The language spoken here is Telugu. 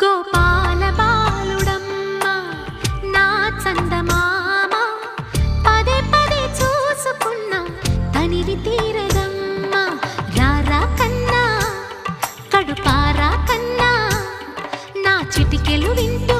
గోపాల బాలుడమ్మ నా చందమామ పదే పదే చూసుకున్న తనివి తీరదమ్మ రారా కన్నా కడుపారా కన్నా నా చిటికెలు వింటూ